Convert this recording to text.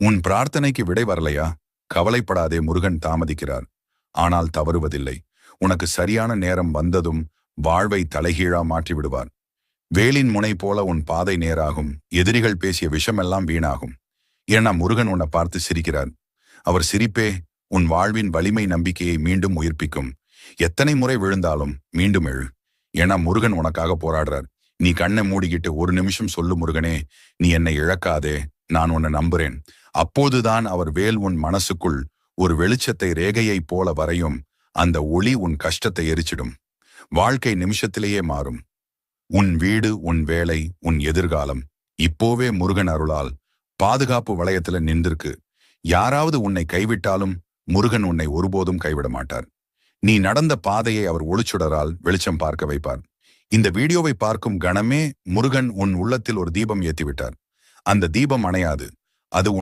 உன் பிரார்த்தனைக்கு விடை வரலையா? கவலைப்படாதே, முருகன் தாமதிக்கிறார். ஆனால் தவறுவதில்லை. உனக்கு சரியான நேரம் வந்ததும் வாழ்வை தலைகீழா மாற்றி விடுவார். வேலின் முனை போல உன் பாதை நேராகும். எதிரிகள் பேசிய விஷமெல்லாம் வீணாகும். ஏன்னா முருகன் உன்னை பார்த்து சிரிக்கிறார். அவர் சிரிப்பே உன் வாழ்வின் வலிமை நம்பிக்கையை மீண்டும் உயிர்ப்பிக்கும். எத்தனை முறை விழுந்தாலும் மீண்டும் எழு. ஏன்னா முருகன் உனக்காக போராடுறார். நீ கண்ணை மூடிக்கிட்டு ஒரு நிமிஷம் சொல்லு, முருகனே, நீ என்னை இழக்காதே, நான் உன்னை நம்புறேன். அப்போதுதான் அவர் வேல் உன் மனசுக்குள் ஒரு வெளிச்சத்தை ரேகையைப் போல வரையும். அந்த ஒளி உன் கஷ்டத்தை எரிச்சிடும். வாழ்க்கை நிமிஷத்திலேயே மாறும். உன் வீடு, உன் வேலை, உன் எதிர்காலம் இப்போவே முருகன் அருளால் பாதுகாப்பு வளையத்துல நின்றிருக்கு. யாராவது உன்னை கைவிட்டாலும் முருகன் உன்னை ஒருபோதும் கைவிட மாட்டார். நீ நடந்த பாதையை அவர் ஒளிச்சுடரால் வெளிச்சம் பார்க்க வைப்பார். இந்த வீடியோவை பார்க்கும் கணமே முருகன் உன் உள்ளத்தில் ஒரு தீபம் ஏற்றிவிட்டார். அந்த தீபம் அணையாது. அது